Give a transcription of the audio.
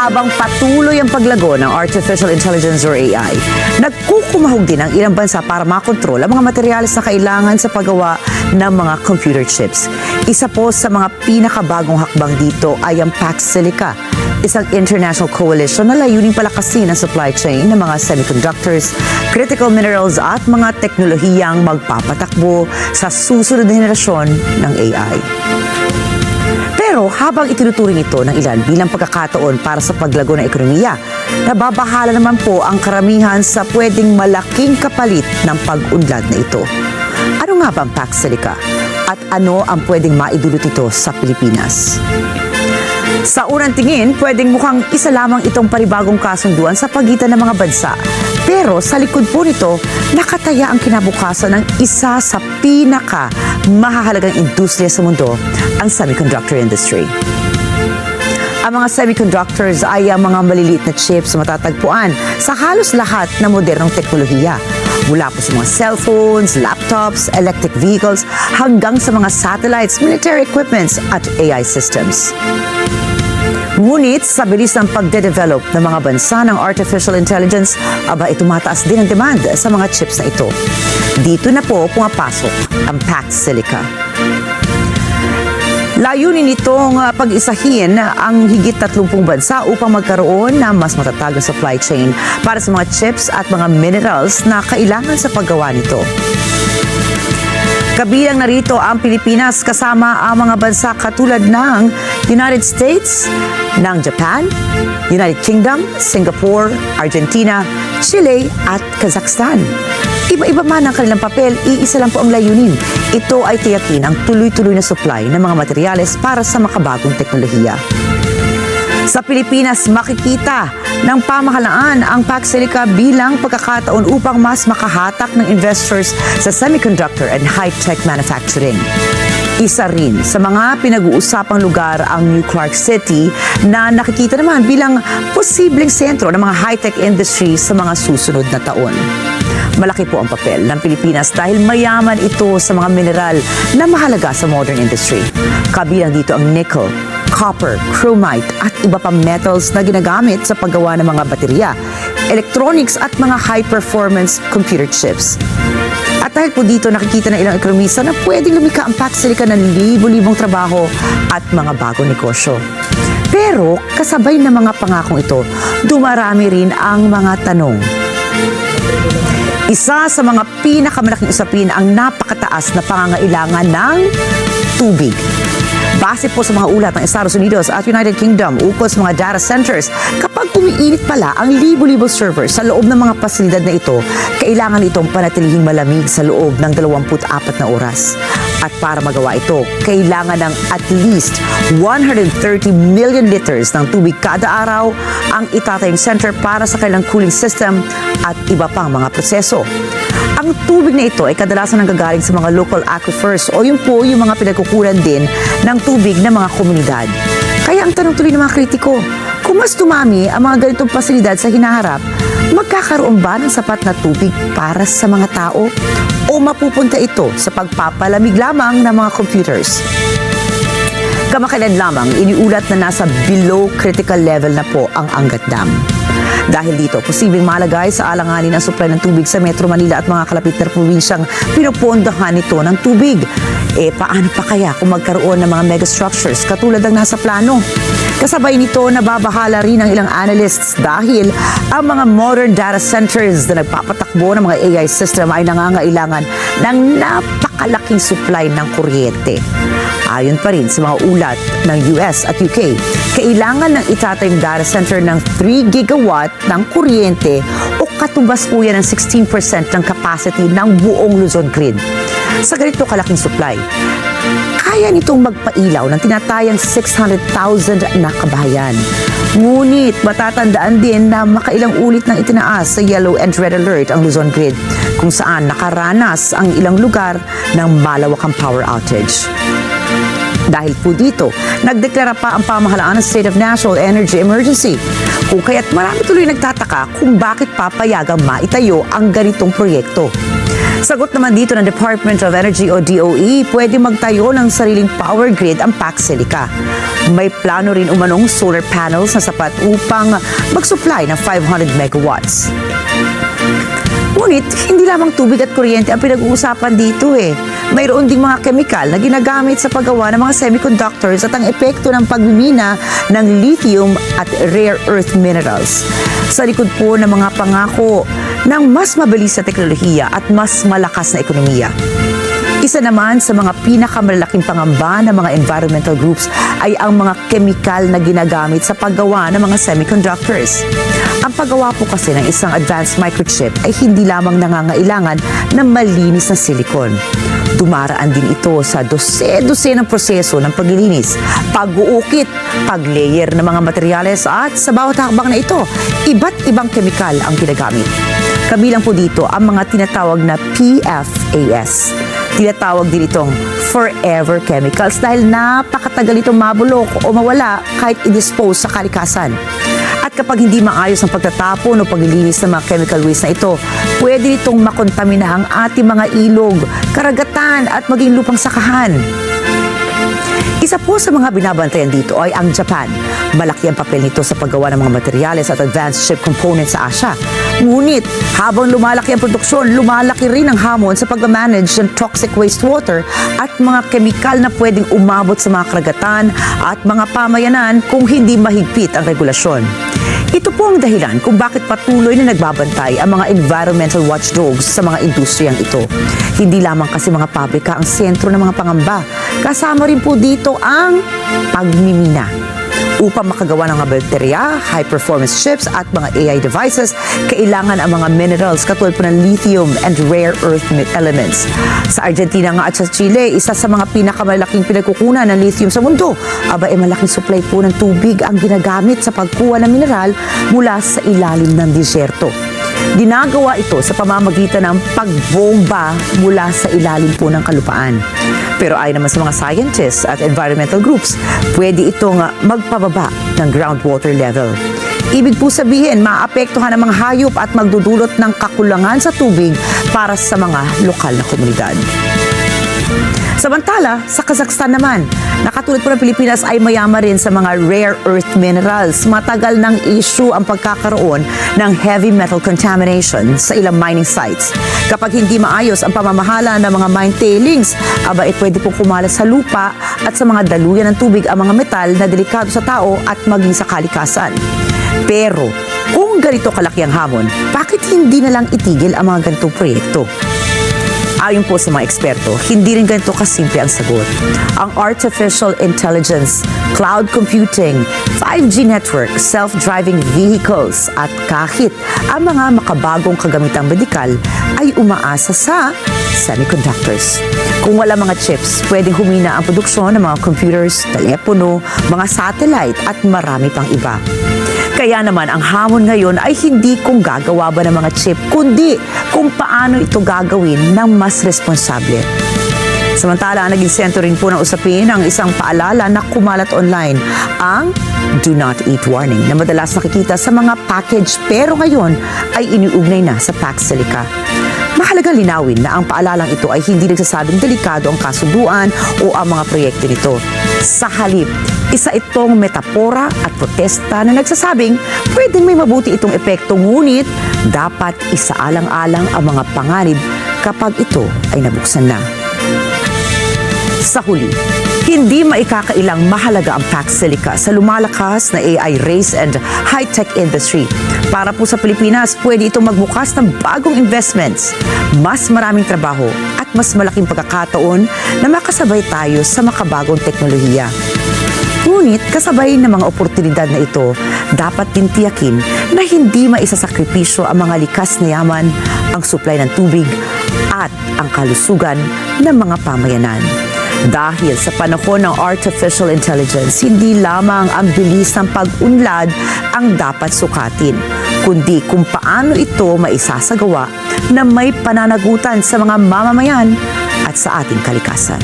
Habang patuloy ang paglago ng Artificial Intelligence or AI, nagkukumahog din ang ilang bansa para makontrol ang mga materyales na kailangan sa paggawa ng mga computer chips. Isa po sa mga pinakabagong hakbang dito ay ang Pax Silica, isang international coalition na layuning palakasin ang supply chain ng mga semiconductors, critical minerals at mga teknolohiyang magpapatakbo sa susunod na henerasyon ng AI. Pero habang itinuturing ito ng ilan bilang pagkakataon para sa paglago ng ekonomiya, nababahala naman po ang karamihan sa pwedeng malaking kapalit ng pag-unlad na ito. Ano nga ba ang Pax Silica? At ano ang pwedeng maidulot ito sa Pilipinas? Sa unang tingin, pwedeng mukhang isa lamang itong panibagong kasunduan sa pagitan ng mga bansa. Pero sa likod po nito, nakataya ang kinabukasan ng isa sa pinaka-mahahalagang industriya sa mundo, ang semiconductor industry. Ang mga semiconductors ay ang mga maliliit na chips na matatagpuan sa halos lahat ng modernong teknolohiya. Mula po sa mga cellphones, laptops, electric vehicles, hanggang sa mga satellites, military equipments at AI systems. Ngunit sa bilis ng pagde-develop ng mga bansa ng artificial intelligence, tumataas din ang demand sa mga chips na ito. Dito na po pumapasok ang Pax Silica. Layunin nitong pag-isahin ang higit 30 bansa upang magkaroon ng mas matatag na supply chain para sa mga chips at mga minerals na kailangan sa paggawa nito. Kabilang narito ang Pilipinas kasama ang mga bansa katulad ng United States, ng Japan, United Kingdom, Singapore, Argentina, Chile at Kazakhstan. Iba-iba man ang kanilang papel, iisa lang po ang layunin. Ito ay tiyakin ang tuloy-tuloy na supply ng mga materyales para sa makabagong teknolohiya. Sa Pilipinas, makikita ng pamahalaan ang Pax Silica bilang pagkakataon upang mas makahatak ng investors sa semiconductor and high-tech manufacturing. Isa rin sa mga pinag-uusapang lugar ang New Clark City na nakikita naman bilang posibleng sentro ng mga high-tech industry sa mga susunod na taon. Malaki po ang papel ng Pilipinas dahil mayaman ito sa mga mineral na mahalaga sa modern industry. Kabilang dito ang nickel, copper, chromite at iba pang metals na ginagamit sa paggawa ng mga baterya, electronics at mga high-performance computer chips. At dahil po dito nakikita ng ilang ekonomista na pwedeng lumika ang Pax Silica ng libo-libong trabaho at mga bagong negosyo. Pero kasabay ng mga pangakong ito, dumarami rin ang mga tanong. Isa sa mga pinakamalaking usapin ang napakataas na pangangailangan ng tubig. Base po sa mga ulat ng Estados Unidos at United Kingdom ukol sa mga data centers, kapag umiinit pala ang libo-libo servers sa loob ng mga pasilidad na ito, kailangan itong panatilihing malamig sa loob ng 24 na oras. At para magawa ito, kailangan ng at least 130 million liters ng tubig kada araw ang itatayong center para sa kanilang cooling system at iba pang mga proseso. Ang tubig na ito ay kadalasan nanggagaling sa mga local aquifers o yung mga pinagkukulan din ng tubig ng mga komunidad. Kaya ang tanong tuloy ng mga kritiko, kung mas dumami ang mga ganitong pasilidad sa hinaharap, magkakaroon ba ng sapat na tubig para sa mga tao? O mapupunta ito sa pagpapalamig lamang ng mga computers? Kamakailan lamang iniulat na nasa below critical level na po ang Angat Dam. Dahil dito, posibleng malagay sa alanganin ang supply ng tubig sa Metro Manila at mga kalapit na probinsyang pinupondahan nito ng tubig. Paano pa kaya kung magkaroon ng mga megastructures katulad ng nasa plano? Kasabay nito, nababahala rin ang ilang analysts dahil ang mga modern data centers na nagpapatakbo ng mga AI system ay nangangailangan ng napakalaking supply ng kuryente. Ayon pa rin sa mga ulat ng US at UK, kailangan ng itatayong data center ng 3 gigawatt ng kuryente o katubas po yan ng 16% ng capacity ng buong Luzon grid. Sa ganito kalaking supply, kaya nitong magpailaw ng tinatayang 600,000 na kabahayan. Ngunit matatandaan din na makailang ulit ng itinaas sa yellow and red alert ang Luzon grid, kung saan nakaranas ang ilang lugar ng malawakang power outage. Dahil po dito, nagdeklara pa ang pamahalaan ng State of National Energy Emergency. Kung kaya't marami tuloy nagtataka kung bakit papayagang maitayo ang ganitong proyekto. Sagot naman dito ng Department of Energy o DOE, pwede magtayo ng sariling power grid ang Pax Silica. May plano rin umanong solar panels na sapat upang mag-supply ng 500 megawatts. Ngunit, hindi lamang tubig at kuryente ang pinag-uusapan dito Mayroon ding mga kemikal na ginagamit sa paggawa ng mga semiconductors at ang epekto ng pagmimina ng lithium at rare earth minerals. Sa likod po ng mga pangako ng mas mabilis na teknolohiya at mas malakas na ekonomiya. Isa naman sa mga pinakamalalaking pangamba ng mga environmental groups ay ang mga kemikal na ginagamit sa paggawa ng mga semiconductors. Ang paggawa po kasi ng isang advanced microchip ay hindi lamang nangangailangan ng malinis na silicon. Dumaraan din ito sa dose-ng proseso ng paglilinis, pag-uukit, pag-layer ng mga materyales at sa bawat hakbang na ito, iba't ibang kemikal ang ginagamit. Kabilang po dito ang mga tinatawag na PFAS. Tinatawag din itong forever chemicals dahil napakatagal itong mabulok o mawala kahit i-dispose sa kalikasan. At kapag hindi maayos ang pagtatapon o paglilinis ng mga chemical waste na ito, pwede itong makontamina ang ating mga ilog, karagatan at maging lupang sakahan. Isa po sa mga binabantayan dito ay ang Japan. Malaki ang papel nito sa paggawa ng mga materyales at advanced chip components sa Asia. Ngunit, habang lumalaki ang produksyon, lumalaki rin ang hamon sa pag-manage ng toxic wastewater at mga kemikal na pwedeng umabot sa mga karagatan at mga pamayanan kung hindi mahigpit ang regulasyon. Ito po ang dahilan kung bakit patuloy na nagbabantay ang mga environmental watchdogs sa mga industriyang ito. Hindi lamang kasi mga pabrika ang sentro ng mga pangamba. Kasama rin po dito ang pagmimina. Upang makagawa ng mga baterya, high-performance chips at mga AI devices, kailangan ang mga minerals katulad po ng lithium and rare earth elements. Sa Argentina nga at sa Chile, isa sa mga pinakamalaking pinagkukunan ng lithium sa mundo. Malaking supply po ng tubig ang ginagamit sa pagkuha ng mineral mula sa ilalim ng disyerto. Ginagawa ito sa pamamagitan ng pagbomba mula sa ilalim po ng kalupaan. Pero ayon naman sa mga scientists at environmental groups, pwede itong magpababa ng groundwater level. Ibig po sabihin, maapektuhan ang mga hayop at magdudulot ng kakulangan sa tubig para sa mga lokal na komunidad. Samantala, sa Kazakhstan naman, nakatulad po ng Pilipinas ay mayama rin sa mga rare earth minerals. Matagal ng issue ang pagkakaroon ng heavy metal contamination sa ilang mining sites. Kapag hindi maayos ang pamamahala ng mga mine tailings, pwede pong kumalat sa lupa at sa mga daluyan ng tubig ang mga metal na delikado sa tao at maging sa kalikasan. Pero, kung ganito kalaki ang hamon, bakit hindi na lang itigil ang mga ganitong proyekto? Ayon po sa mga eksperto, hindi rin ganito kasimple ang sagot. Ang artificial intelligence, cloud computing, 5G network, self-driving vehicles at kahit ang mga makabagong kagamitang medikal ay umaasa sa semiconductors. Kung wala mga chips, pwedeng humina ang produksyon ng mga computers, telepono, mga satellite at marami pang iba. Kaya naman ang hamon ngayon ay hindi kung gagawa ba ng mga chip, kundi kung paano ito gagawin ng mas responsable. Samantala, ang naging sentro rin po ng usapin ang isang paalala na kumalat online, ang Do Not Eat Warning na madalas nakikita sa mga package pero ngayon ay iniugnay na sa Pax Silica. Mahalagang linawin na ang paalalang ito ay hindi nagsasabing delikado ang kasunduan o ang mga proyekto nito. Sa halip, isa itong metapora at protesta na nagsasabing pwedeng may mabuti itong epekto, ngunit dapat isaalang-alang ang mga panganib kapag ito ay nabuksan na. Sa huli, hindi maikakailang mahalaga ang Pax Silica sa lumalakas na AI race and high-tech industry. Para po sa Pilipinas, pwede itong magbukas ng bagong investments, mas maraming trabaho at mas malaking pagkakataon na makasabay tayo sa makabagong teknolohiya. Ngunit kasabay ng mga oportunidad na ito, dapat din tiyakin na hindi maisasakripisyo ang mga likas na yaman, ang supply ng tubig at ang kalusugan ng mga pamayanan. Dahil sa panahon ng artificial intelligence, hindi lamang ang bilis ng pag-unlad ang dapat sukatin, kundi kung paano ito maisasagawa na may pananagutan sa mga mamamayan at sa ating kalikasan.